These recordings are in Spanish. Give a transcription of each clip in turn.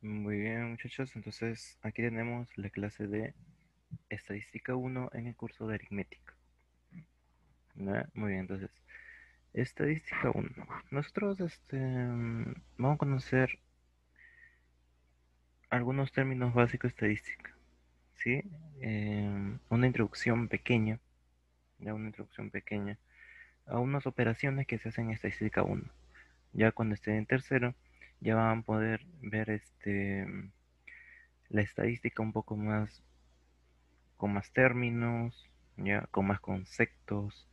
Muy bien, muchachos. Entonces, aquí tenemos la clase de Estadística uno en el curso de Aritmética. ¿Ya? Muy bien, entonces, Estadística uno. Nosotros vamos a conocer algunos términos básicos de estadística, ¿sí? Una introducción pequeña, ya una introducción pequeña a unas operaciones que se hacen en Estadística uno. Ya cuando estén en tercero, ya van a poder ver la estadística un poco más con más términos, ya, con más conceptos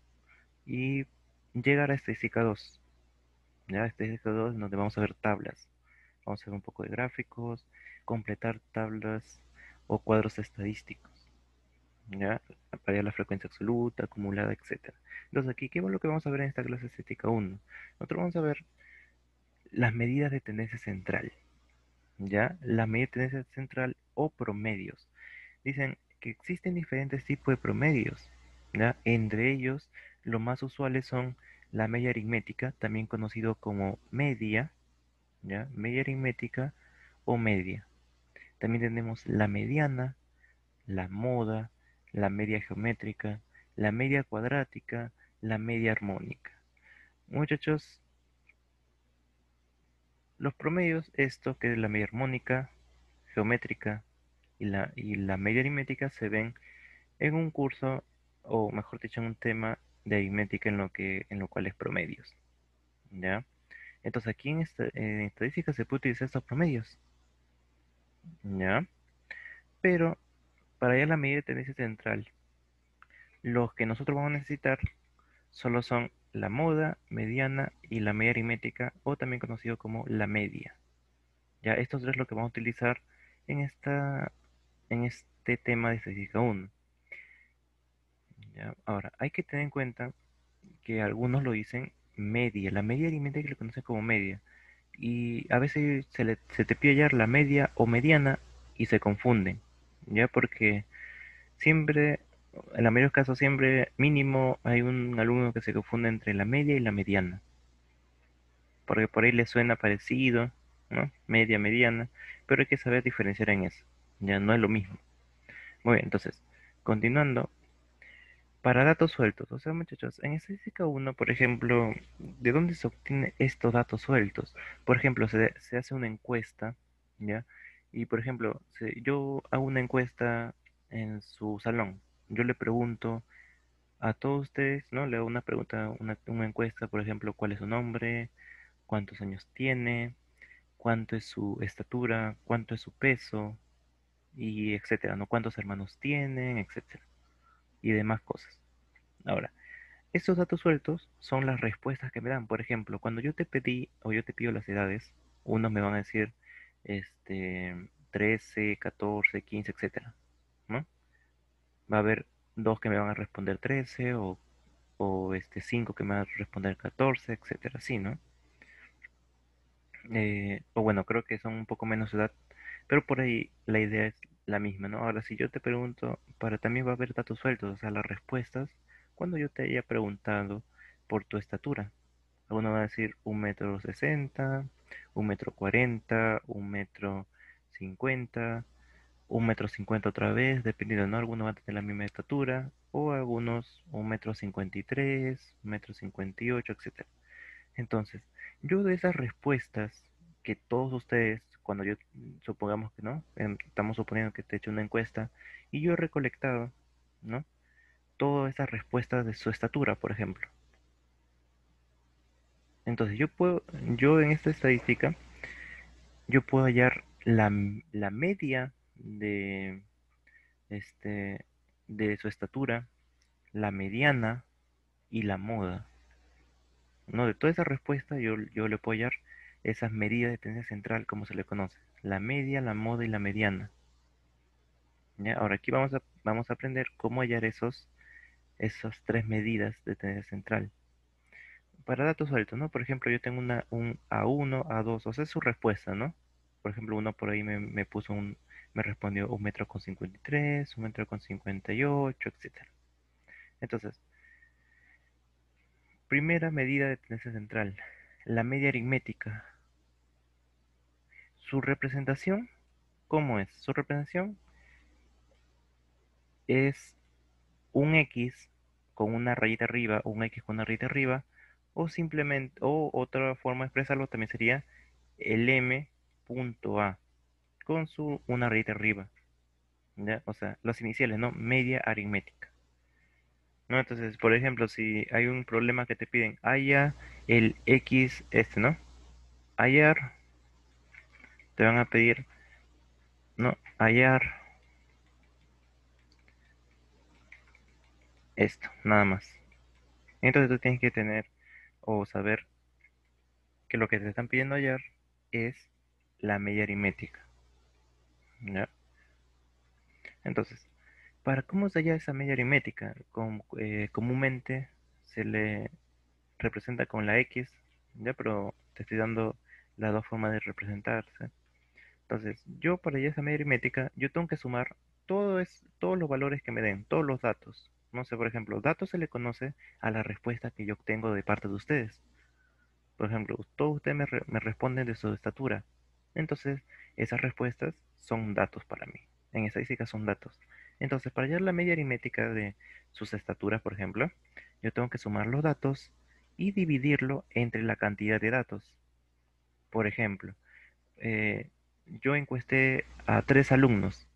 y llegar a estadística 2, ya, estadística 2 donde vamos a ver tablas, vamos a ver un poco de gráficos, completar tablas o cuadros estadísticos, ya, para hallar la frecuencia absoluta, acumulada, etcétera. Entonces aquí, ¿qué es lo que vamos a ver en esta clase de estadística 1? Nosotros vamos a ver las medidas de tendencia central, ya, la medida de tendencia central o promedios. Dicen que existen diferentes tipos de promedios, ¿ya? Entre ellos, los más usuales son la media aritmética, también conocido como media, ¿ya? Media aritmética o media. También tenemos la mediana, la moda, la media geométrica, la media cuadrática, la media armónica. Muchachos, los promedios, esto que es la media armónica, geométrica y la media aritmética se ven en un curso, o mejor dicho, en un tema de aritmética en lo cual es promedios, ¿ya? Entonces aquí en estadística se puede utilizar estos promedios, ¿ya? Pero para hallar la medida de tendencia central, los que nosotros vamos a necesitar solo son la moda, mediana y la media aritmética, o también conocido como la media. Ya, estos tres es lo que vamos a utilizar en este tema de estadística uno. ¿Ya? Ahora, hay que tener en cuenta que algunos lo dicen media. La media aritmética que lo conocen como media. Y a veces se te pide hallar la media o mediana y se confunden. Ya porque siempre, en la mayoría de los casos, siempre mínimo hay un alumno que se confunde entre la media y la mediana. Porque por ahí le suena parecido, ¿no? Media, mediana. Pero hay que saber diferenciar en eso. Ya no es lo mismo. Muy bien, entonces, continuando. Para datos sueltos, o sea, muchachos, en estadística uno, por ejemplo, ¿de dónde se obtienen estos datos sueltos? Por ejemplo, se hace una encuesta, ¿ya? Y, por ejemplo, yo hago una encuesta en su salón. Yo le pregunto a todos ustedes, ¿no? Le hago una pregunta, una encuesta, por ejemplo, ¿cuál es su nombre? ¿Cuántos años tiene? ¿Cuánto es su estatura? ¿Cuánto es su peso? Y etcétera, ¿no? ¿Cuántos hermanos tienen? Etcétera. Y demás cosas. Ahora, estos datos sueltos son las respuestas que me dan. Por ejemplo, cuando yo te pedí o yo te pido las edades, unos me van a decir 13, 14, 15, etcétera, ¿no? Va a haber dos que me van a responder 13 o 5 que me van a responder 14, etcétera, así, ¿no? O bueno, creo que son un poco menos edad, pero por ahí la idea es la misma, ¿no? Ahora, si yo te pregunto, para también va a haber datos sueltos, o sea, las respuestas, cuando yo te haya preguntado por tu estatura. Algunos van a decir 1,60 m, 1,40 m, 1,50 m, 1,50 m otra vez, dependiendo, ¿no? Algunos van a tener la misma estatura, o algunos 1,53 m, 1,58 m, etcétera. Entonces, yo de esas respuestas que todos ustedes, cuando yo supongamos que no, estamos suponiendo que te he hecho una encuesta y yo he recolectado, ¿no? Todas esas respuestas de su estatura, por ejemplo. Entonces, yo en esta estadística, yo puedo hallar la media este, de su estatura, la mediana y la moda, ¿no? De toda esa respuesta yo le puedo hallar esas medidas de tendencia central, como se le conoce, la media, la moda y la mediana. ¿Ya? Ahora aquí vamos a aprender cómo hallar esas tres medidas de tendencia central. Para datos sueltos, ¿no? Por ejemplo, yo tengo un A1, A2, o sea, es su respuesta, ¿no? Por ejemplo, uno por ahí me respondió 1,53 m, 1,58 m, etcétera. Entonces, primera medida de tendencia central, la media aritmética. Su representación, ¿cómo es? Su representación es un X con una rayita arriba o un X con una rayita arriba, o simplemente, o otra forma de expresarlo también sería el M punto A con su una rayita arriba, ¿ya? O sea, los iniciales, ¿no? Media aritmética, ¿no? Entonces, por ejemplo, si hay un problema que te piden, haya el X este, ¿no? Hallar, te van a pedir, ¿no? Hallar esto, nada más. Entonces tú tienes que tener o saber que lo que te están pidiendo hallar es la media aritmética, ¿ya? Entonces, para cómo se halla esa media aritmética, comúnmente se le representa con la X, ¿ya? Pero te estoy dando las dos formas de representarse. Entonces, yo para hallar esa media aritmética, yo tengo que sumar todos los valores que me den, todos los datos. No sé, por ejemplo, datos se le conoce a la respuesta que yo obtengo de parte de ustedes. Por ejemplo, todos ustedes me responden de su estatura. Entonces, esas respuestas son datos para mí. En estadística son datos. Entonces, para hallar la media aritmética de sus estaturas, por ejemplo, yo tengo que sumar los datos y dividirlo entre la cantidad de datos. Por ejemplo, eh, yo encuesté a 3 alumnos,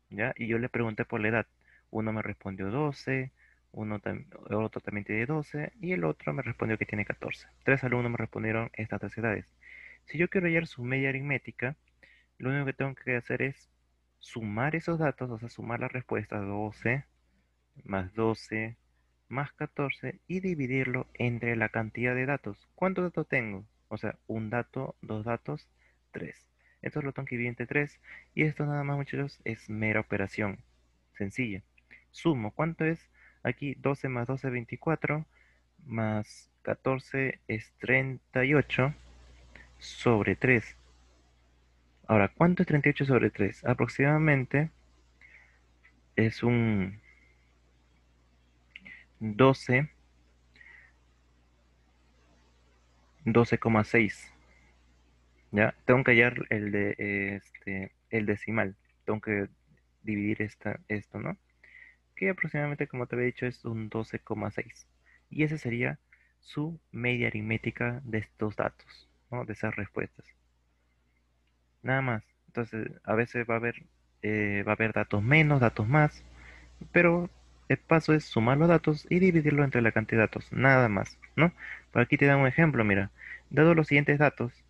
¿ya? Y yo le pregunté por la edad. Uno me respondió 12, otro también tiene 12 y el otro me respondió que tiene 14. 3 alumnos me respondieron estas 3 edades. Si yo quiero hallar su media aritmética, lo único que tengo que hacer es sumar esos datos, o sea, sumar la respuesta 12 más 12 más 14 y dividirlo entre la cantidad de datos. ¿Cuántos datos tengo? O sea, un dato, dos datos, tres. Esto lo tengo que dividir entre tres y esto nada más, muchachos, es mera operación sencilla. Sumo, ¿cuánto es? Aquí 12 más 12 24 más 14 es 38 sobre 3. Ahora, ¿cuánto es 38 sobre 3? Aproximadamente es un 12, 12,6. ¿Ya? Tengo que hallar el decimal. Tengo que dividir esto, ¿no? Que aproximadamente, como te había dicho, es un 12,6. Y esa sería su media aritmética de estos datos, ¿no? De esas respuestas. Nada más. Entonces, a veces va a haber datos menos, datos más, pero el paso es sumar los datos y dividirlo entre la cantidad de datos, nada más, ¿no? Por aquí te dan un ejemplo, mira, dado los siguientes datos,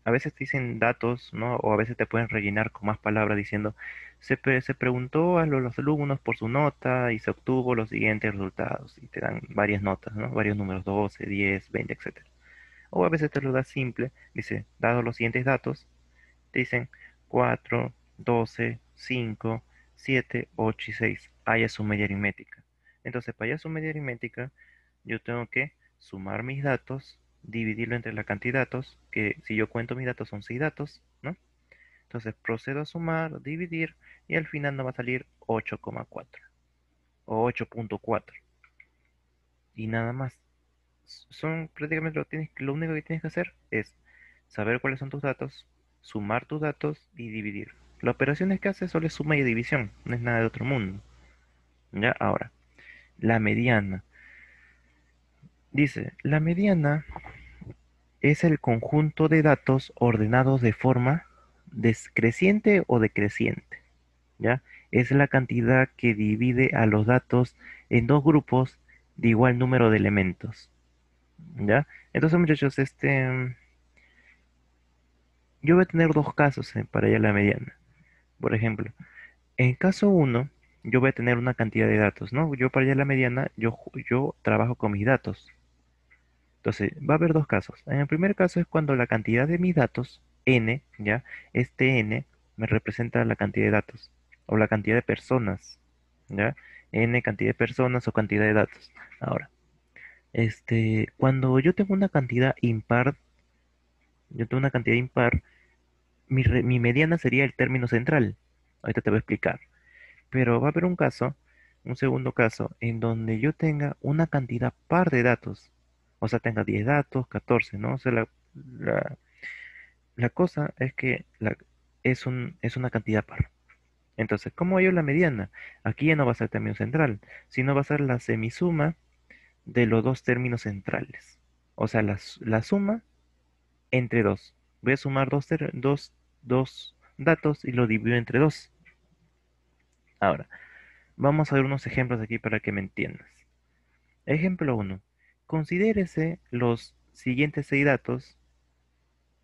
a veces te dicen datos, ¿no? O a veces te pueden rellenar con más palabras diciendo, se preguntó a los alumnos por su nota y se obtuvo los siguientes resultados, y te dan varias notas, ¿no? Varios números, 12, 10, 20, etcétera. O a veces te lo da simple, dice, dado los siguientes datos, te dicen 4, 12, 5, 7, 8 y 6. Haya su media aritmética. Entonces, para hallar su media aritmética, yo tengo que sumar mis datos, dividirlo entre la cantidad de datos, que si yo cuento mis datos son 6 datos, ¿no? Entonces procedo a sumar, dividir, y al final nos va a salir 8,4 o 8,4. Y nada más. Son prácticamente lo único que tienes que hacer es saber cuáles son tus datos, sumar tus datos y dividir. La operación que hace solo es suma y división, no es nada de otro mundo. Ya, ahora, la mediana. Dice, la mediana es el conjunto de datos ordenados de forma descreciente o decreciente. ¿Ya? Es la cantidad que divide a los datos en dos grupos de igual número de elementos. ¿Ya? Entonces, muchachos, yo voy a tener dos casos para hallar la mediana. Por ejemplo, en caso uno, yo voy a tener una cantidad de datos, ¿no? Yo para hallar la mediana, yo trabajo con mis datos. Entonces, va a haber dos casos. En el primer caso es cuando la cantidad de mis datos, n, ¿ya? Este n me representa la cantidad de datos o la cantidad de personas, ¿ya? N cantidad de personas o cantidad de datos. Ahora, cuando yo tengo una cantidad impar, mi mediana sería el término central. Ahorita te voy a explicar. Pero va a haber un segundo caso, en donde yo tenga una cantidad par de datos. O sea, tenga 10 datos, 14, ¿no? O sea, La cosa es que es una cantidad par. Entonces, ¿cómo hallo la mediana? Aquí ya no va a ser término central, sino va a ser la semisuma de los dos términos centrales. O sea, la suma entre dos. Voy a sumar dos datos y lo divido entre dos. Ahora, vamos a ver unos ejemplos aquí para que me entiendas. Ejemplo uno. Considérese los siguientes seis datos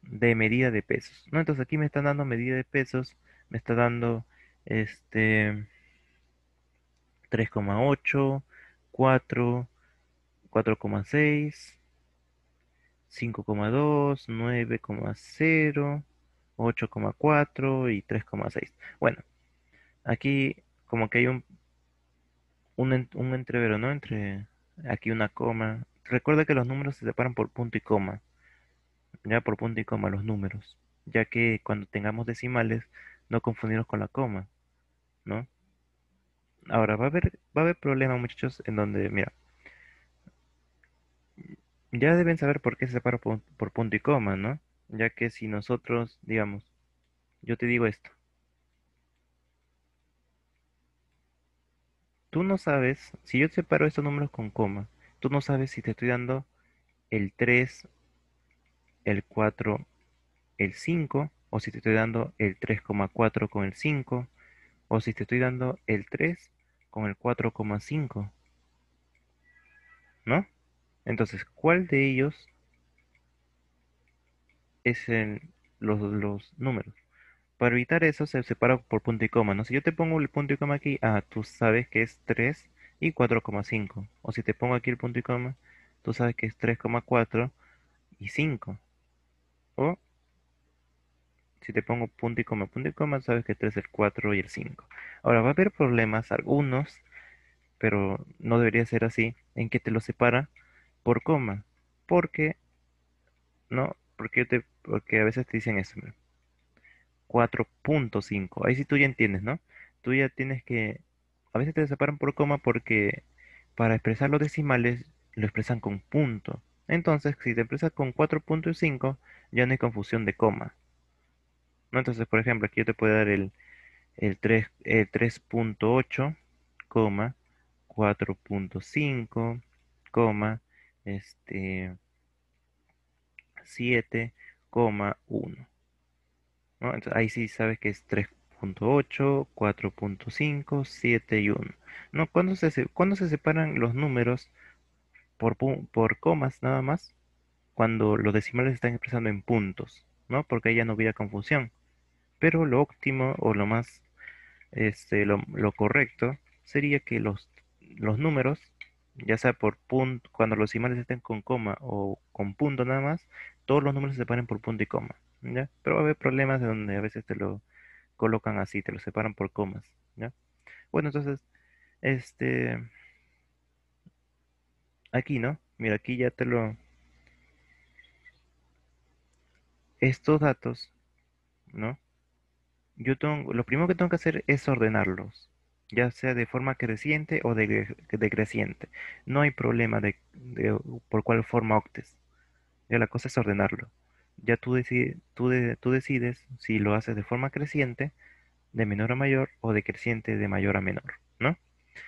de medida de pesos, ¿no? Entonces aquí me están dando medida de pesos, me está dando este 3,8, 4, 4,6, 5,2, 9,0, 8,4 y 3,6. Bueno, aquí como que hay un entrevero, ¿no? Entre aquí una coma. Recuerda que los números se separan por punto y coma, ya por punto y coma los números, ya que cuando tengamos decimales no confundirnos con la coma, ¿no? Ahora va a haber problemas, muchachos, en donde, mira, ya deben saber por qué se separa por punto y coma, ¿no? Ya que si nosotros, digamos, yo te digo esto, tú no sabes, si yo separo estos números con coma, tú no sabes si te estoy dando el 3, el 4, el 5, o si te estoy dando el 3,4 con el 5, o si te estoy dando el 3 con el 4,5, ¿no? Entonces, ¿cuál de ellos es los números? Para evitar eso se separa por punto y coma, ¿no? Si yo te pongo el punto y coma aquí, tú sabes que es 3 y 4,5. O si te pongo aquí el punto y coma, tú sabes que es 3,4 y 5. O si te pongo punto y coma, sabes que 3 es el 4 y el 5. Ahora va a haber problemas, algunos, pero no debería ser así, en que te lo separa por coma. Porque, ¿no? Porque a veces te dicen eso, mira, 4,5. Ahí sí tú ya entiendes, ¿no? Tú ya tienes que... A veces te separan por coma porque para expresar los decimales lo expresan con punto. Entonces, si te expresas con 4,5, ya no hay confusión de coma, ¿no? Entonces, por ejemplo, aquí yo te puedo dar el 3,8, coma, 4,5, coma, este, 7,1. ¿No? Entonces, ahí sí sabes que es 3,8, 4,5, 7 y 1. ¿No? Cuando se separan los números por comas nada más? Cuando los decimales se están expresando en puntos, ¿no? Porque ahí ya no hubiera confusión. Pero lo óptimo o lo más, lo correcto sería que los números, ya sea por punto, cuando los decimales estén con coma o con punto nada más, todos los números se separen por punto y coma, ¿ya? Pero va a haber problemas de donde a veces te lo colocan así, te lo separan por comas, ¿ya? Bueno, entonces, este, aquí, ¿no? Mira, aquí ya estos datos, ¿no? Lo primero que tengo que hacer es ordenarlos, ya sea de forma creciente o decreciente. No hay problema por cuál forma optes. Ya la cosa es ordenarlo. Ya tú decides si lo haces de forma creciente, de menor a mayor, o decreciente, de mayor a menor, ¿no?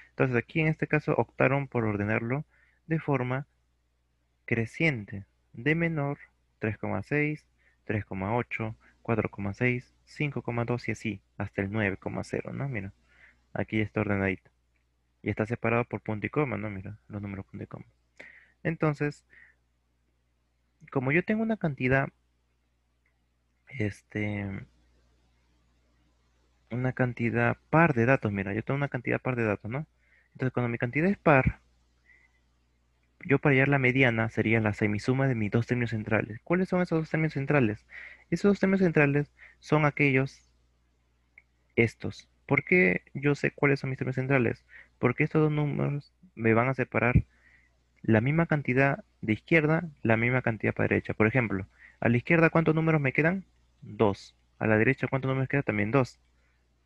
Entonces aquí en este caso optaron por ordenarlo de forma creciente, de menor 3,6, 3,8, 4,6, 5,2 y así, hasta el 9,0, ¿no? Mira, aquí ya está ordenadito. Y está separado por punto y coma, ¿no? Mira, los números punto y coma. Entonces, como yo tengo una cantidad, este, una cantidad par de datos, mira, yo tengo una cantidad par de datos, ¿no? Entonces, cuando mi cantidad es par, yo para hallar la mediana sería la semisuma de mis dos términos centrales. ¿Cuáles son esos dos términos centrales? Esos dos términos centrales son estos. ¿Por qué yo sé cuáles son mis términos centrales? Porque estos dos números me van a separar la misma cantidad de izquierda, la misma cantidad para derecha. Por ejemplo, a la izquierda, ¿cuántos números me quedan? Dos. A la derecha, ¿cuántos números quedan? También dos.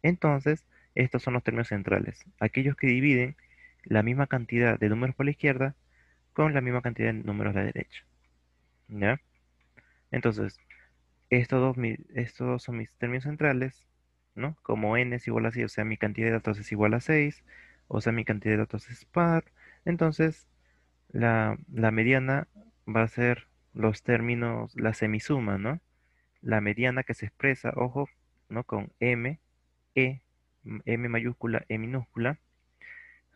Entonces, estos son los términos centrales. Aquellos que dividen la misma cantidad de números por la izquierda con la misma cantidad de números a la derecha. ¿Ya? Entonces, estos dos son mis términos centrales, ¿no? Como n es igual a 6, o sea, mi cantidad de datos es igual a 6, o sea, mi cantidad de datos es par. Entonces, la mediana va a ser los términos, la semisuma, ¿no? La mediana que se expresa, ojo, ¿no? Con m mayúscula, e minúscula.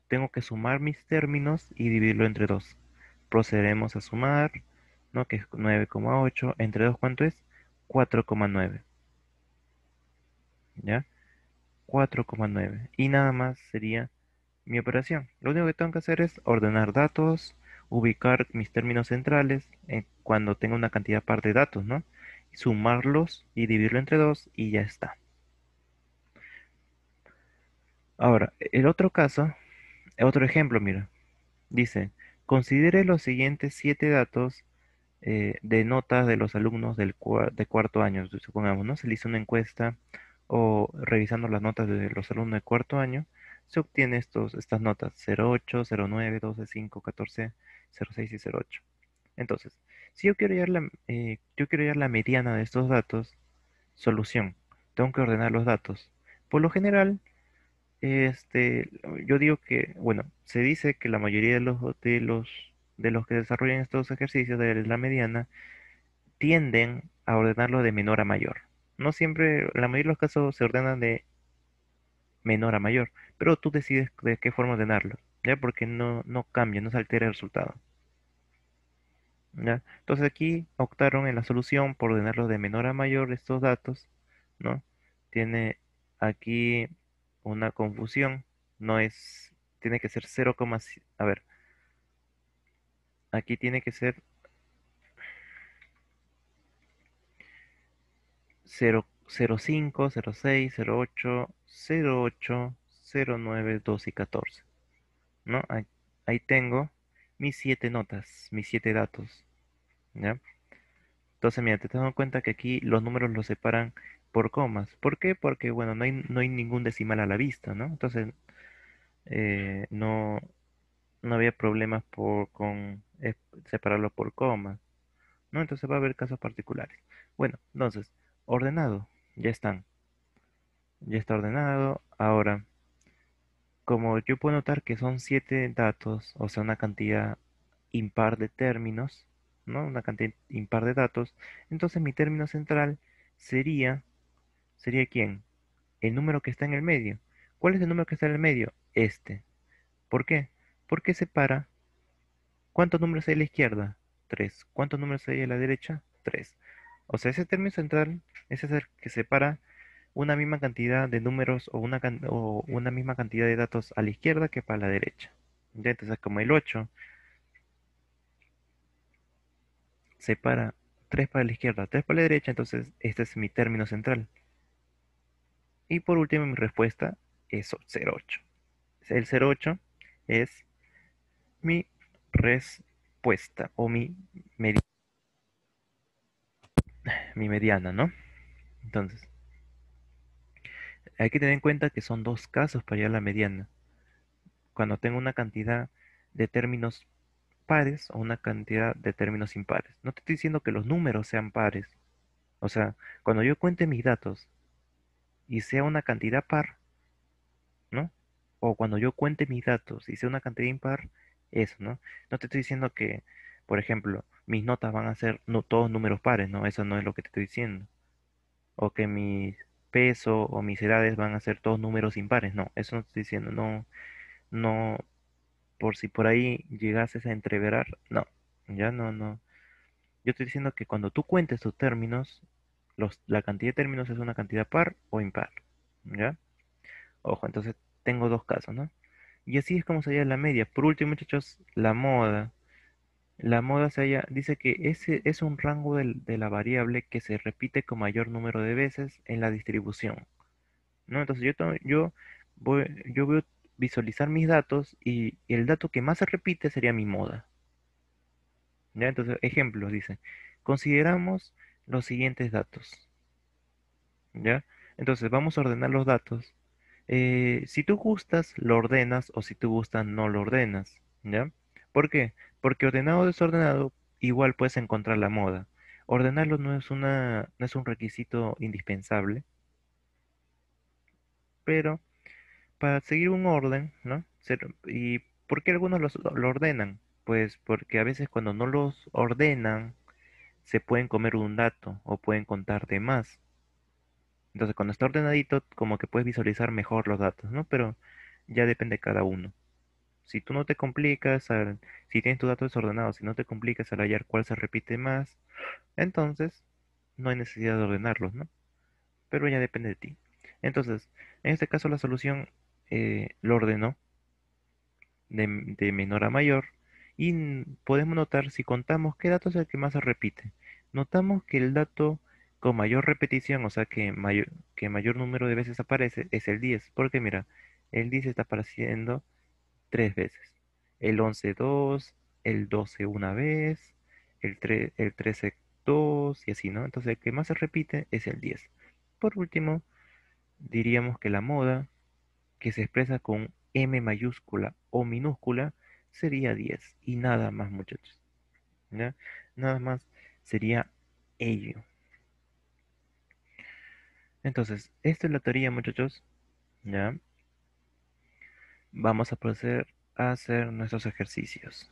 Tengo que sumar mis términos y dividirlo entre 2. Procederemos a sumar, ¿no? Que es 9,8. Entre 2, ¿cuánto es? 4,9. ¿Ya? 4,9. Y nada más sería mi operación. Lo único que tengo que hacer es ordenar datos, ubicar mis términos centrales cuando tenga una cantidad par de datos, ¿no? Sumarlos y dividirlo entre 2 y ya está. Ahora, el otro caso, otro ejemplo, mira, dice, considere los siguientes 7 datos de notas de los alumnos de cuarto año, supongamos, ¿no? Se le hizo una encuesta o revisando las notas de los alumnos de cuarto año, se obtiene estas notas 0,8, 0,9, 12, 5, 14, 0,6 y 0,8. Entonces, si yo quiero hallar la mediana de estos datos, solución, tengo que ordenar los datos. Por lo general, este, yo digo que, bueno, se dice que la mayoría de los que desarrollan estos ejercicios de la mediana tienden a ordenarlo de menor a mayor. No siempre, la mayoría de los casos se ordenan de menor a mayor, pero tú decides de qué forma ordenarlo, ¿ya? Porque no cambia, no se altera el resultado, ¿ya? Entonces aquí optaron en la solución por ordenarlo de menor a mayor estos datos, ¿no? Tiene aquí una confusión, no es, tiene que ser 0, a ver, aquí tiene que ser 0, 0,5, 0,6, 0,8, 0,8, 0,9, 12 y 14, ¿no? Ahí tengo mis 7 notas, mis 7 datos, ¿ya? Entonces, mira, te das cuenta que aquí los números los separan por comas. ¿Por qué? Porque, bueno, no hay ningún decimal a la vista, ¿no? Entonces, no había problemas con separarlo por comas, ¿no? Entonces va a haber casos particulares. Bueno, entonces, ordenado, ya están. Ya está ordenado. Ahora, como yo puedo notar que son 7 datos, o sea, una cantidad impar de términos, ¿no? Una cantidad impar de datos, entonces mi término central sería, ¿sería quién? El número que está en el medio. ¿Cuál es el número que está en el medio? Este. ¿Por qué? Porque separa. ¿Cuántos números hay a la izquierda? 3. ¿Cuántos números hay a la derecha? 3. O sea, ese término central ese es el que separa una misma cantidad de números o una misma cantidad de datos a la izquierda que para la derecha. Ya, entonces, como el 8 separa 3 para la izquierda, 3 para la derecha, entonces este es mi término central. Y por último, mi respuesta es 0,8. El 0,8 es mi respuesta o medi- mi mediana, ¿no? Entonces, hay que tener en cuenta que son dos casos para hallar la mediana. Cuando tengo una cantidad de términos pares o una cantidad de términos impares. No te estoy diciendo que los números sean pares. O sea, cuando yo cuente mis datos y sea una cantidad par, ¿no? O cuando yo cuente mis datos y sea una cantidad impar, eso, ¿no? No te estoy diciendo que, por ejemplo, mis notas van a ser no, todos números pares, ¿no? Eso no es lo que te estoy diciendo. O que mi peso o mis edades van a ser todos números impares, no, eso no te estoy diciendo, no, no, por si por ahí llegases a entreverar, no, ya no. Yo estoy diciendo que cuando tú cuentes tus términos, la cantidad de términos es una cantidad par o impar, ¿ya? Ojo, entonces tengo dos casos, ¿no? Y así es como se halla la media. Por último, muchachos, la moda. La moda dice que ese es un rango de la variable que se repite con mayor número de veces en la distribución, ¿no? Entonces yo voy a visualizar mis datos y el dato que más se repite sería mi moda, ¿ya? Entonces, ejemplos, dice, consideramos los siguientes datos, ¿ya? Entonces, vamos a ordenar los datos. Si tú gustas, lo ordenas o si tú gustas, no lo ordenas, ¿ya? ¿Por qué? Porque ordenado o desordenado, igual puedes encontrar la moda. Ordenarlo no es un requisito indispensable, pero para seguir un orden, ¿no? ¿Y por qué algunos lo ordenan? Pues porque a veces cuando no los ordenan, se pueden comer un dato o pueden contar de más. Entonces, cuando está ordenadito, como que puedes visualizar mejor los datos, ¿no? Pero ya depende de cada uno. Si tú no te complicas, si tienes tus datos desordenados, si no te complicas al hallar cuál se repite más, entonces no hay necesidad de ordenarlos, ¿no? Pero ya depende de ti. Entonces, en este caso la solución lo ordenó de menor a mayor y podemos notar si contamos qué dato es el que más se repite. Notamos que el dato con mayor repetición, o sea que mayor número de veces aparece, es el 10 porque mira, el 10 está apareciendo tres veces. El 11 dos, el 12 una vez, el 13 dos y así, ¿no? Entonces el que más se repite es el 10. Por último, diríamos que la moda, que se expresa con M mayúscula o minúscula, sería 10 y nada más, muchachos. ¿Ya? Nada más sería ello. Entonces, esta es la teoría, muchachos. ¿Ya? Vamos a proceder a hacer nuestros ejercicios.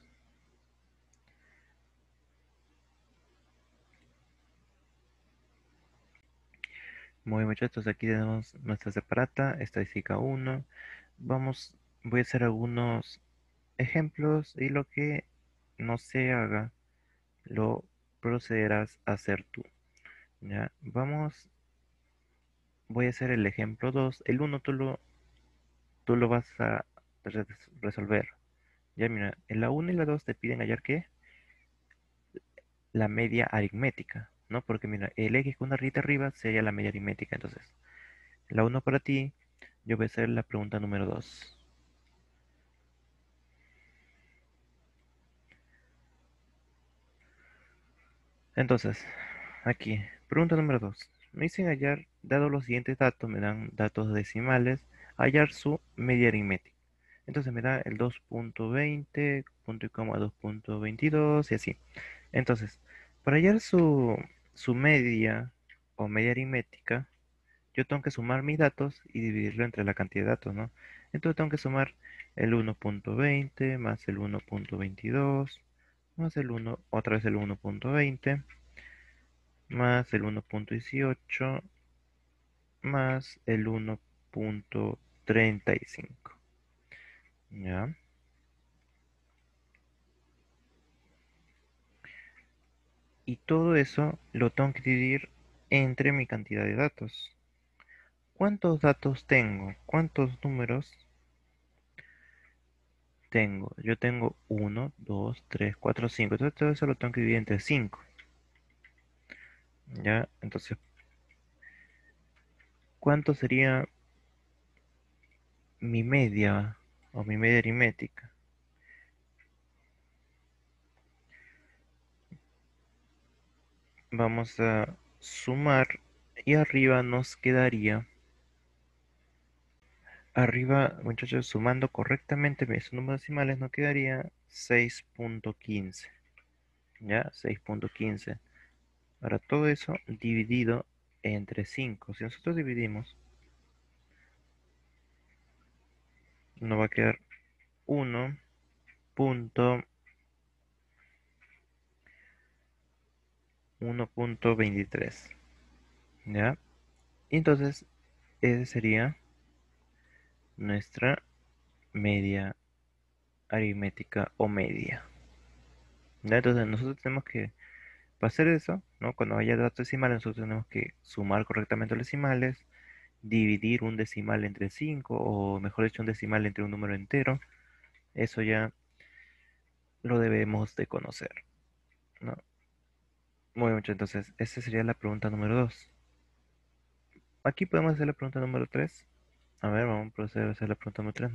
Muy bien, muchachos, aquí tenemos nuestra separata, estadística uno. Voy a hacer algunos ejemplos y lo que no se haga, lo procederás a hacer tú. ¿Ya? Voy a hacer el ejemplo 2. El uno tú lo vas a resolver. Ya mira, en la uno y la 2 te piden hallar qué? La media aritmética, ¿no? Porque mira, el X con una rita arriba sería la media aritmética. Entonces, la uno para ti, yo voy a hacer la pregunta número 2. Entonces, aquí, pregunta número 2. Me dicen hallar, dado los siguientes datos, me dan datos decimales, hallar su media aritmética. Entonces me da el 2.20, punto y coma 2.22 y así. Entonces, para hallar su media o media aritmética, yo tengo que sumar mis datos y dividirlo entre la cantidad de datos, ¿no? Entonces tengo que sumar el 1.20 más el 1.22 más el 1, otra vez el 1.20 más el 1.18 más el 1.35. ¿Ya? Y todo eso lo tengo que dividir entre mi cantidad de datos. ¿Cuántos datos tengo? ¿Cuántos números tengo? Yo tengo uno, 2, 3, 4, 5. Entonces todo eso lo tengo que dividir entre 5. ¿Ya? Entonces, ¿cuánto sería mi media o mi media aritmética? Vamos a sumar y arriba nos quedaría, arriba, muchachos, sumando correctamente esos números decimales nos quedaría 6.15. ¿Ya? 6.15. Ahora todo eso dividido entre 5. Si nosotros dividimos, nos va a quedar 1.23. ¿Ya? Y entonces, esa sería nuestra media aritmética o media. ¿Ya? Entonces, nosotros tenemos que, para hacer eso, ¿no? Cuando haya datos decimales, nosotros tenemos que sumar correctamente los decimales, dividir un decimal entre 5, o mejor dicho, un decimal entre un número entero. Eso ya lo debemos de conocer, ¿no? Muy bien, entonces, esa sería la pregunta número 2. Aquí podemos hacer la pregunta número 3. A ver, vamos a proceder a hacer la pregunta número 3.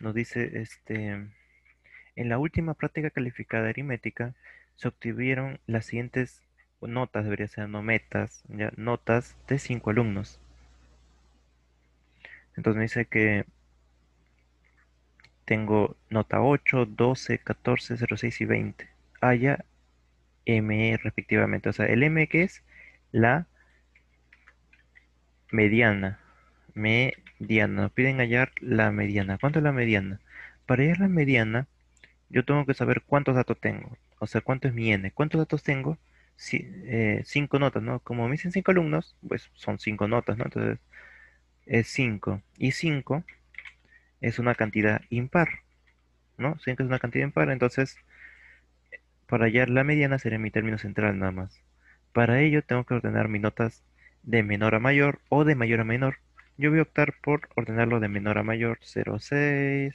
Nos dice, en la última práctica calificada de aritmética, se obtuvieron las siguientes notas, debería ser no metas, ya, notas de 5 alumnos. Entonces me dice que tengo nota 8, 12, 14, 06 y 20. Ah, ya, ME respectivamente. O sea, el M que es la mediana. Mediana. Nos piden hallar la mediana. ¿Cuánto es la mediana? Para hallar la mediana, yo tengo que saber cuántos datos tengo. O sea, cuánto es mi N. ¿Cuántos datos tengo? Cinco notas, ¿no? Como me dicen cinco alumnos, pues son cinco notas, ¿no? Entonces, es 5. Y 5 es una cantidad impar, ¿no? 5 es una cantidad impar, entonces para hallar la mediana sería mi término central nada más. Para ello tengo que ordenar mis notas de menor a mayor o de mayor a menor. Yo voy a optar por ordenarlo de menor a mayor, 0,6,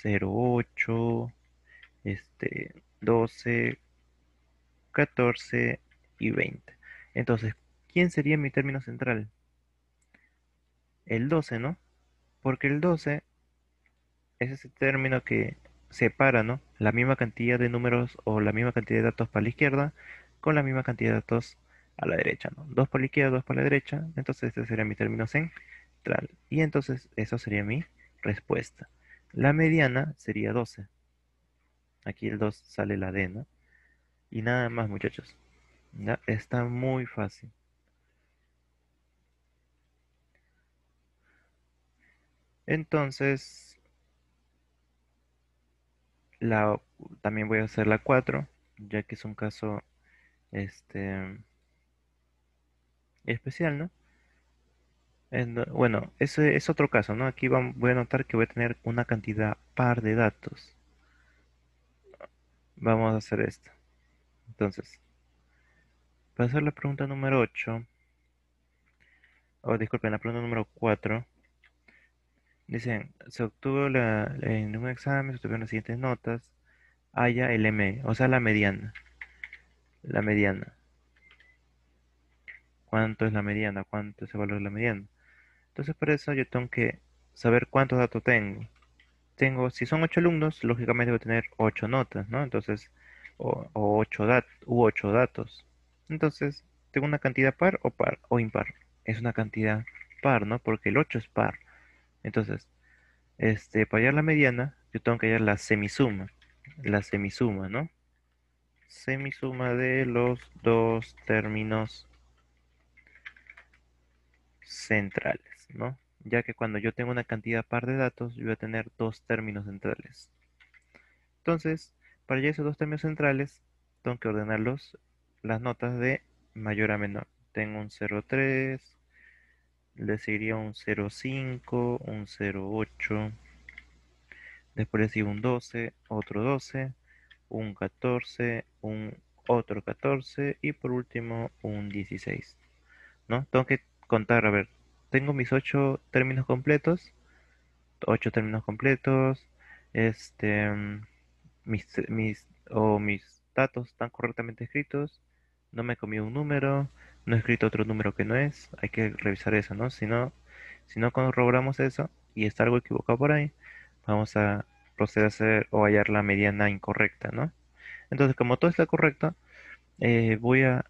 0,8, 12, 14 y 20. Entonces, ¿quién sería mi término central? El 12, ¿no? Porque el 12 es ese término que separa, ¿no? La misma cantidad de números o la misma cantidad de datos para la izquierda con la misma cantidad de datos a la derecha, ¿no? Dos para la izquierda, dos para la derecha. Entonces este sería mi término central. Y entonces eso sería mi respuesta. La mediana sería 12. Aquí el 2 sale la D, ¿no? Y nada más, muchachos. ¿Ya? Está muy fácil. Entonces, la, también voy a hacer la 4 ya que es un caso este, especial, ¿no? Bueno, ese es otro caso, ¿no? Aquí voy a notar que voy a tener una cantidad par de datos. Vamos a hacer esto. Entonces, para hacer la pregunta número 8, o disculpen, la pregunta número 4, dicen, se obtuvo en un examen, se obtuvieron las siguientes notas, haya el M, o sea, la mediana. La mediana. ¿Cuánto es la mediana? ¿Cuánto es el valor de la mediana? Entonces, para eso yo tengo que saber cuántos datos tengo. Si son 8 alumnos, lógicamente voy a tener 8 notas, ¿no? Entonces, o 8 datos. Entonces, tengo una cantidad par o impar. Es una cantidad par, ¿no? Porque el 8 es par. Entonces, para hallar la mediana, yo tengo que hallar la semisuma. La semisuma, ¿no? Semisuma de los dos términos centrales, ¿no? Ya que cuando yo tengo una cantidad par de datos, yo voy a tener dos términos centrales. Entonces, para hallar esos dos términos centrales, tengo que ordenarlos las notas de mayor a menor. Tengo un 0,3, le seguiría un 0,5, un 0,8, después le sigue un 12, otro 12, un 14, un otro 14 y por último un 16, ¿no? Tengo que contar, a ver, tengo mis 8 términos completos, 8 términos completos, este, mis datos están correctamente escritos, no me he comido un número, no he escrito otro número que no es, hay que revisar eso, ¿no? Si no corroboramos eso y está algo equivocado por ahí, vamos a proceder a hacer o hallar la mediana incorrecta, ¿no? Entonces, como todo está correcto, voy a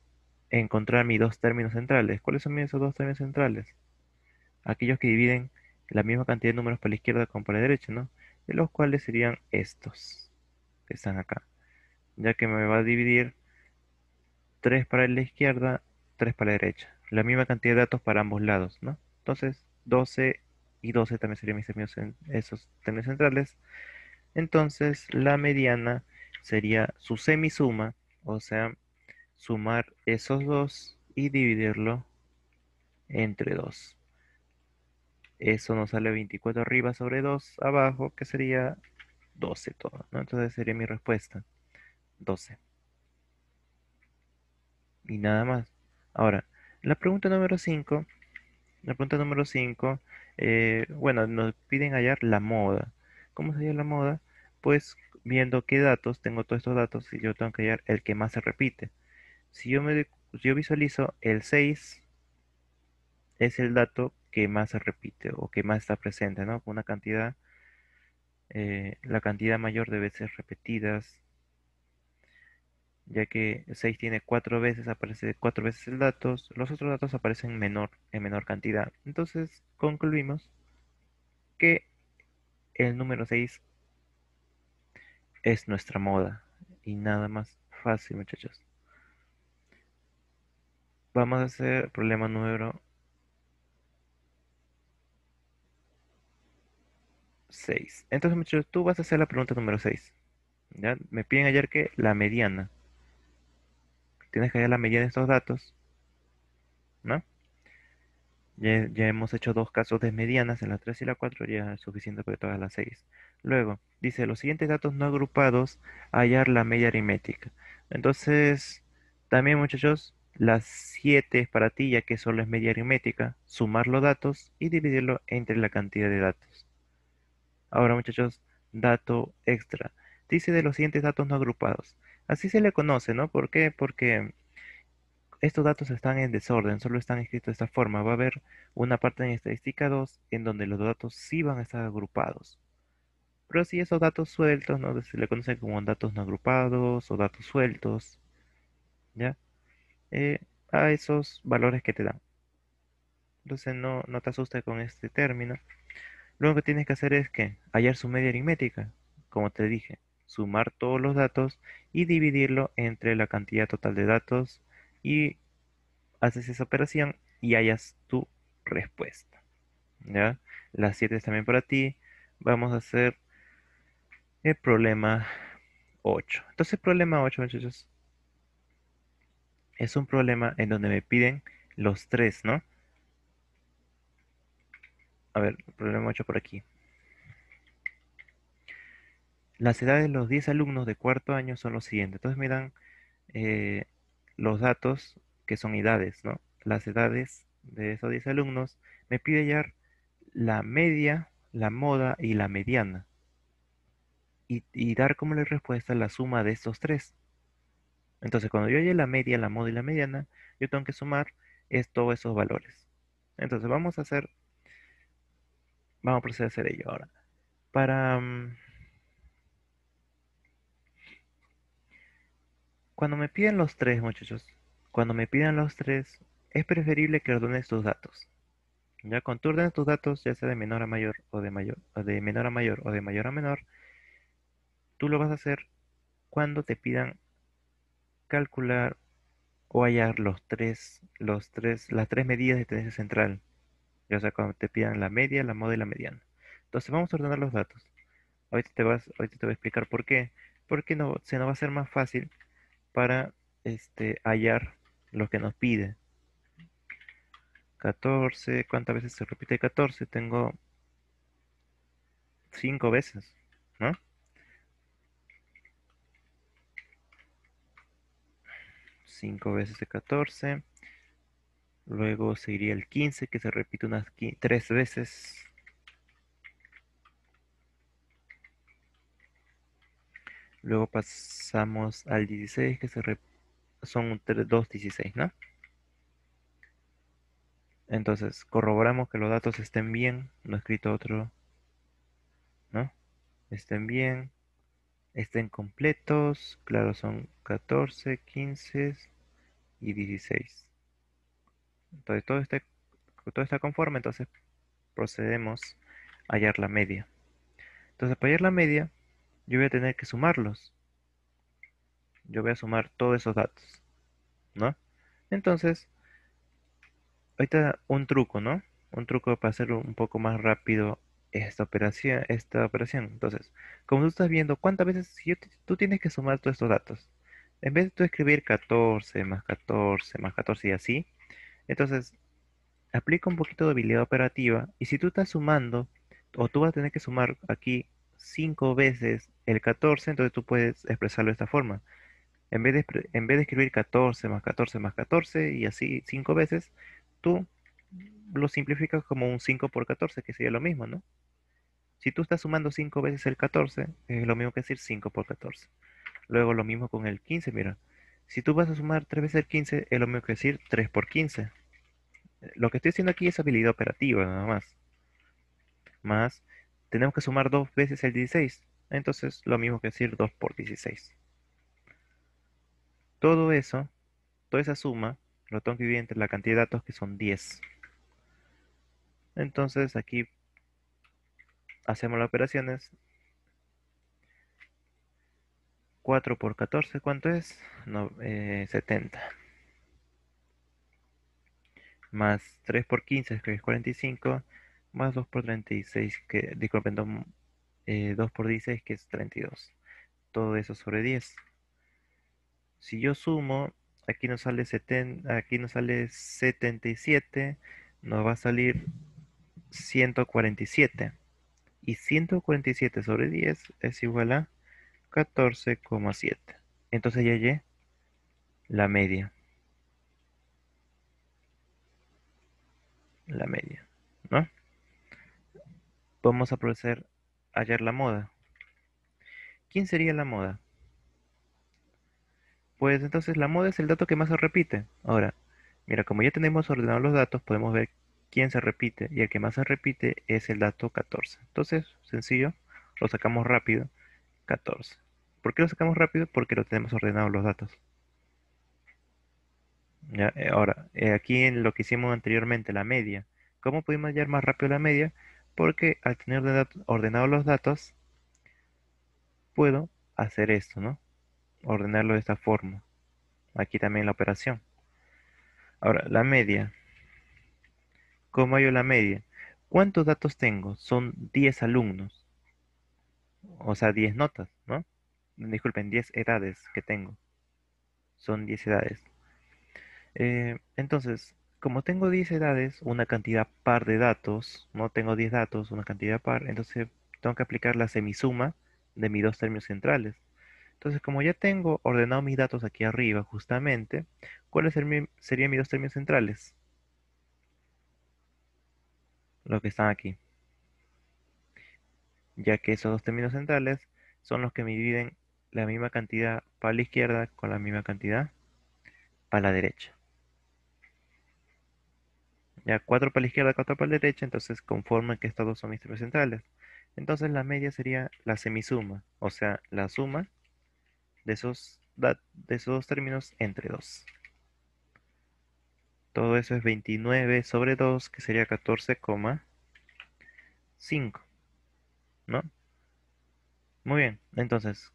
encontrar mis dos términos centrales. ¿Cuáles son esos dos términos centrales? Aquellos que dividen la misma cantidad de números para la izquierda como para la derecha, ¿no? De los cuales serían estos que están acá, ya que me va a dividir 3 para la izquierda, 3 para la derecha. La misma cantidad de datos para ambos lados, ¿no? Entonces, 12 y 12 también serían esos términos centrales. Entonces, la mediana sería su semisuma, o sea, sumar esos dos y dividirlo entre 2. Eso nos sale 24 arriba sobre 2 abajo, que sería 12 todo, ¿no? Entonces sería mi respuesta, 12. Y nada más. Ahora, la pregunta número 5. La pregunta número 5, bueno, nos piden hallar la moda. ¿Cómo se halla la moda? Pues viendo qué datos, tengo todos estos datos y yo tengo que hallar el que más se repite. Si yo visualizo el 6 es el dato que más se repite o que más está presente, ¿no? Una cantidad, la cantidad mayor de veces repetidas, ya que 6 tiene 4 veces, aparece 4 veces el dato, los otros datos aparecen en menor cantidad. Entonces concluimos que el número 6 es nuestra moda. Y nada más fácil, muchachos. Vamos a hacer problema número 6. Entonces, muchachos, tú vas a hacer la pregunta número 6. ¿Ya? Me piden ayer que la mediana. Tienes que hallar la mediana de estos datos, ¿no? Ya hemos hecho dos casos de medianas en la 3 y la 4, ya es suficiente para todas las 6. Luego, dice, los siguientes datos no agrupados, hallar la media aritmética. Entonces, también muchachos, las 7 es para ti, ya que solo es media aritmética, sumar los datos y dividirlo entre la cantidad de datos. Ahora, muchachos, dato extra. Dice de los siguientes datos no agrupados. Así se le conoce, ¿no? ¿Por qué? Porque estos datos están en desorden, solo están escritos de esta forma. Va a haber una parte en estadística 2 en donde los datos sí van a estar agrupados. Pero si esos datos sueltos, ¿no? Se le conocen como datos no agrupados o datos sueltos, ¿ya? Eh, a esos valores que te dan. Entonces no te asustes con este término. Lo que tienes que hacer es que hallar su media aritmética, como te dije, sumar todos los datos y dividirlo entre la cantidad total de datos y haces esa operación y hallas tu respuesta. ¿Ya? Las 7 es también para ti. Vamos a hacer el problema 8. Entonces, el problema 8, muchachos, es un problema en donde me piden los tres, ¿no? A ver, el problema 8 por aquí. Las edades de los 10 alumnos de cuarto año son los siguientes. Entonces me dan eh, los datos que son edades, ¿no? Las edades de esos 10 alumnos. Me pide hallar la media, la moda y la mediana. Y dar como la respuesta la suma de estos tres. Entonces, cuando yo halle la media, la moda y la mediana, yo tengo que sumar todos esos valores. Entonces, vamos a proceder a hacer ello ahora. Para, cuando me piden los tres, muchachos, cuando me pidan los tres, es preferible que ordenes tus datos. Ya cuando tú ordenes tus datos, ya sea de menor a mayor o de mayor, o de menor a mayor o de mayor a menor, tú lo vas a hacer cuando te pidan calcular o hallar las tres medidas de tendencia central. Ya sea cuando te pidan la media, la moda y la mediana. Entonces vamos a ordenar los datos. Ahorita te voy a explicar por qué. Porque se nos va a hacer más fácil para hallar lo que nos pide. 14, ¿cuántas veces se repite 14? Tengo 5 veces, ¿no? 5 veces de 14. Luego seguiría el 15 que se repite unas 3 veces. Luego pasamos al 16 que son 2 16, ¿no? Entonces, corroboramos que los datos estén bien, no he escrito otro, ¿no? Estén bien, estén completos, claro, son 14, 15 y 16. Entonces, todo está conforme, entonces procedemos a hallar la media. Entonces, para hallar la media, yo voy a tener que sumarlos. Yo voy a sumar todos esos datos, ¿no? Entonces, ahorita un truco, ¿no? Un truco para hacerlo un poco más rápido esta operación. Entonces, como tú estás viendo, ¿cuántas veces tú tienes que sumar todos estos datos? En vez de tú escribir 14 más 14 más 14 y así, entonces aplica un poquito de habilidad operativa y si tú estás sumando, o tú vas a tener que sumar aquí 5 veces el 14, entonces tú puedes expresarlo de esta forma. En vez de escribir 14 más 14 más 14 y así 5 veces, tú lo simplificas como un 5 por 14 que sería lo mismo, ¿no? Si tú estás sumando 5 veces el 14 es lo mismo que decir 5 por 14. Luego lo mismo con el 15, mira. Si tú vas a sumar 3 veces el 15 es lo mismo que decir 3 por 15. Lo que estoy haciendo aquí es habilidad operativa, nada más. Más, tenemos que sumar 2 veces el 16. Entonces, lo mismo que decir 2 por 16. Todo eso, toda esa suma, lo tengo que dividir entre la cantidad de datos que son 10. Entonces, aquí hacemos las operaciones. 4 por 14, ¿cuánto es? No, 70. más 3 por 15, que es 45, más 2 por 36, que, disculpen, 2 por 16, que es 32. Todo eso sobre 10. Si yo sumo, aquí nos sale 77, nos va a salir 147. Y 147 sobre 10 es igual a 14,7. Entonces ya hallé la media, la media, ¿no? Vamos a proceder a hallar la moda. ¿Quién sería la moda? Pues entonces la moda es el dato que más se repite. Ahora, mira, como ya tenemos ordenados los datos, podemos ver quién se repite y el que más se repite es el dato 14. Entonces, sencillo, lo sacamos rápido, 14. ¿Por qué lo sacamos rápido? Porque lo tenemos ordenados los datos. Ya, ahora, aquí en lo que hicimos anteriormente, la media. ¿Cómo pudimos hallar más rápido la media? Porque al tener ordenados los datos, puedo hacer esto, ¿no? Ordenarlo de esta forma. Aquí también la operación. Ahora, la media. ¿Cómo hallo la media? ¿Cuántos datos tengo? Son 10 alumnos, o sea, 10 notas, ¿no? Disculpen, 10 edades que tengo. Son 10 edades. Entonces, como tengo 10 edades, una cantidad par de datos, no tengo 10 datos, una cantidad par, entonces tengo que aplicar la semisuma de mis dos términos centrales. Entonces, como ya tengo ordenado mis datos aquí arriba, justamente, ¿cuáles serían mis dos términos centrales? Los que están aquí, ya que esos dos términos centrales son los que me dividen la misma cantidad para la izquierda con la misma cantidad para la derecha. Ya 4 para la izquierda, 4 para la derecha, entonces conforman que estos dos son mis términos centrales. Entonces la media sería la semisuma, o sea, la suma de esos dos términos entre 2. Todo eso es 29 sobre 2, que sería 14,5, ¿no? Muy bien, entonces,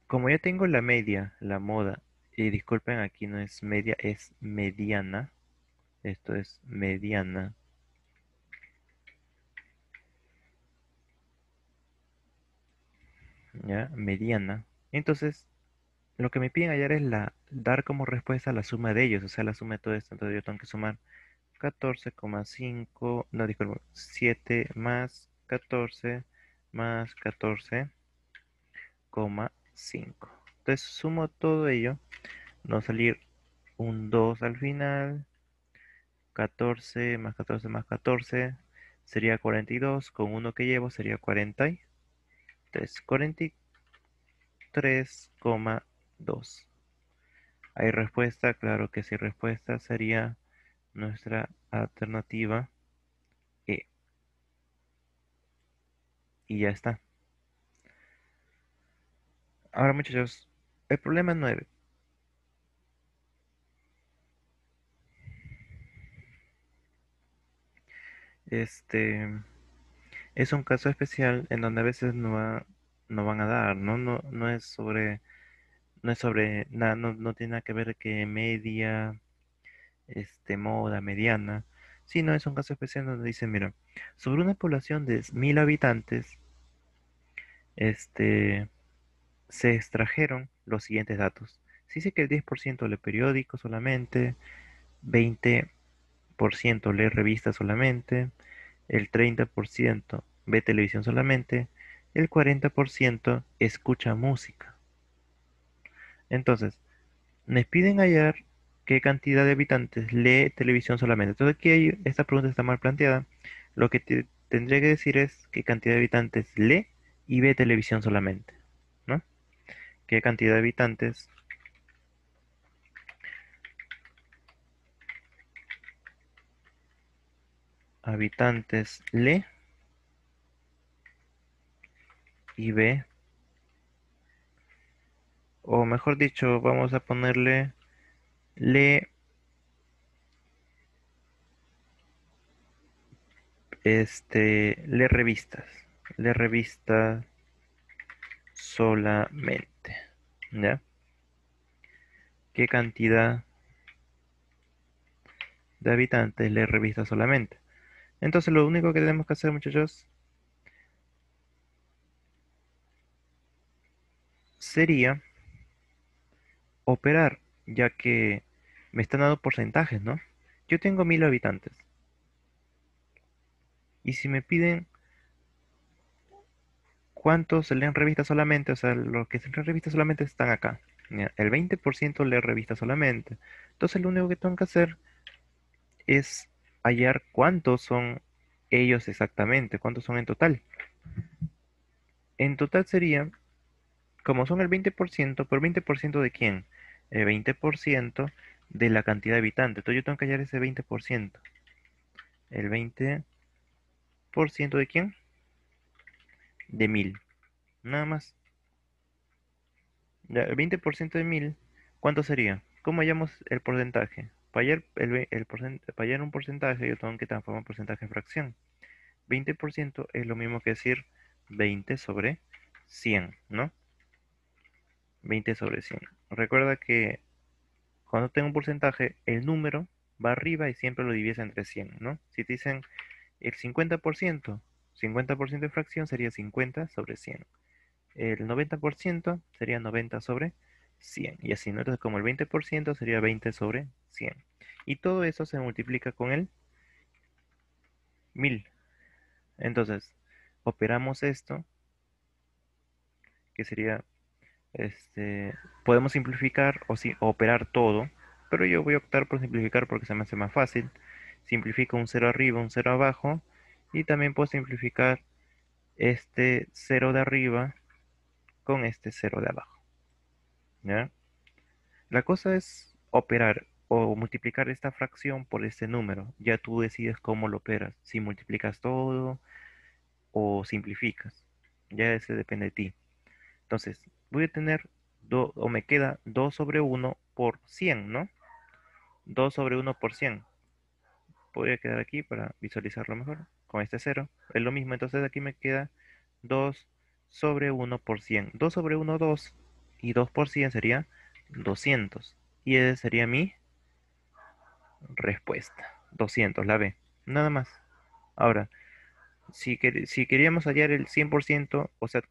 como ya tengo la media, la moda, y disculpen, aquí no es media, es mediana. Esto es mediana. ¿Ya? Mediana. Entonces, lo que me piden hallar es dar como respuesta la suma de ellos, o sea, la suma de todo esto. Entonces yo tengo que sumar 14,5, no, disculpa, 7 más 14 más 14,5. Entonces sumo todo ello, nos va a salir un 2 al final, 14 más 14 más 14 sería 42, con uno que llevo sería 43, 43,2. ¿Hay respuesta? Claro que sí, respuesta sería nuestra alternativa E. Y ya está. Ahora, muchachos, el problema 9. Este es un caso especial en donde a veces no van a dar, ¿no? No es sobre, no es sobre nada, no tiene nada que ver que media, moda, mediana, sino es un caso especial donde dice, mira, sobre una población de 1000 habitantes, este, se extrajeron los siguientes datos. Se dice que el 10% lee periódico solamente, 20% lee revistas solamente, el 30% ve televisión solamente, el 40% escucha música. Entonces, me piden hallar qué cantidad de habitantes lee televisión solamente. Entonces aquí esta pregunta está mal planteada. Lo que tendría que decir es qué cantidad de habitantes lee y ve televisión solamente, ¿no? ¿Qué cantidad de habitantes lee y ve, o mejor dicho, vamos a ponerle lee, lee revistas solamente, ¿ya? ¿Qué cantidad de habitantes leer revistas solamente. Entonces lo único que tenemos que hacer, muchachos, sería operar, ya que me están dando porcentajes, ¿no? Yo tengo 1000 habitantes. Y si me piden cuántos leen revistas solamente, o sea, los que leen revistas solamente están acá. Ya, el 20% lee revistas solamente. Entonces lo único que tengo que hacer es hallar cuántos son ellos exactamente, cuántos son en total. En total sería, como son el 20%, ¿por 20% de quién? El 20% de la cantidad de habitantes. Entonces yo tengo que hallar ese 20%. ¿El 20% de quién? De 1000. Nada más. Ya, el 20% de 1000, ¿cuánto sería? ¿Cómo hallamos el porcentaje? Para hallar un porcentaje, yo tengo que transformar un porcentaje en fracción. 20% es lo mismo que decir 20 sobre 100, ¿no? 20 sobre 100. Recuerda que cuando tengo un porcentaje, el número va arriba y siempre lo divides entre 100, ¿no? Si te dicen el 50%, 50% de fracción sería 50 sobre 100. El 90% sería 90 sobre 100. Y así, ¿no? Entonces, como el 20% sería 20 sobre 100. Y todo eso se multiplica con el 1000. Entonces, operamos esto, que sería, podemos simplificar o operar todo, pero yo voy a optar por simplificar porque se me hace más fácil. Simplifico un cero arriba, un cero abajo, y también puedo simplificar este cero de arriba con este cero de abajo, ¿ya? La cosa es operar o multiplicar esta fracción por este número. Ya tú decides cómo lo operas, si multiplicas todo o simplificas. Ya ese depende de ti. Entonces, voy a tener, o me queda 2 sobre 1 por 100, ¿no? 2 sobre 1 por 100. Podría quedar aquí para visualizarlo mejor. Con este cero es lo mismo. Entonces aquí me queda 2 sobre 1 por 100. 2 sobre 1, 2. Y 2 por 100 sería 200. Y ese sería mi respuesta. 200, la B. Nada más. Ahora, si queríamos hallar el 100%, o sea,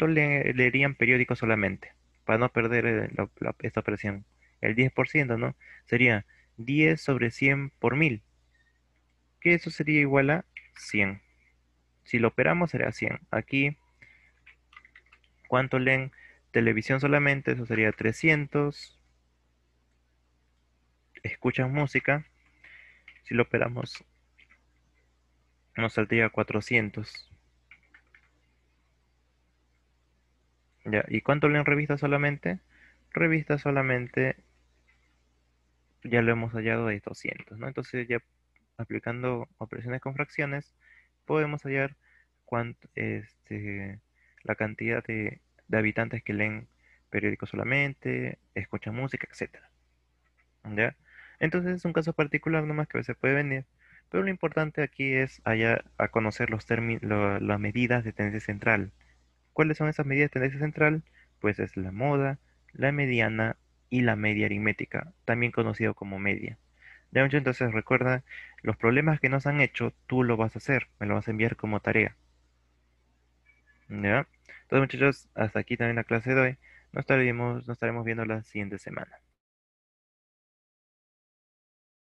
leerían periódico solamente? Para no perder esta operación. El 10%, ¿no? Sería 10 sobre 100 por 1000, que eso sería igual a 100. Si lo operamos será 100. Aquí, ¿cuánto leen televisión solamente? Eso sería 300. Escuchan música. Si lo operamos, nos saldría 400. Ya, ¿y cuánto leen revistas solamente? Revistas solamente ya lo hemos hallado de 200, ¿no? Entonces ya aplicando operaciones con fracciones, podemos hallar cuánto, la cantidad de habitantes que leen periódicos solamente, escuchan música, etcétera. ¿Ya? Entonces es un caso particular nomás que a veces puede venir, pero lo importante aquí es hallar, a conocer las medidas de tendencia central. ¿Cuáles son esas medidas de tendencia central? Pues es la moda, la mediana y la media aritmética, también conocido como media. De hecho, entonces recuerda, los problemas que nos han hecho, tú lo vas a hacer, me lo vas a enviar como tarea. ¿Ya? Entonces, muchachos, hasta aquí también la clase de hoy. Nos estaremos viendo la siguiente semana.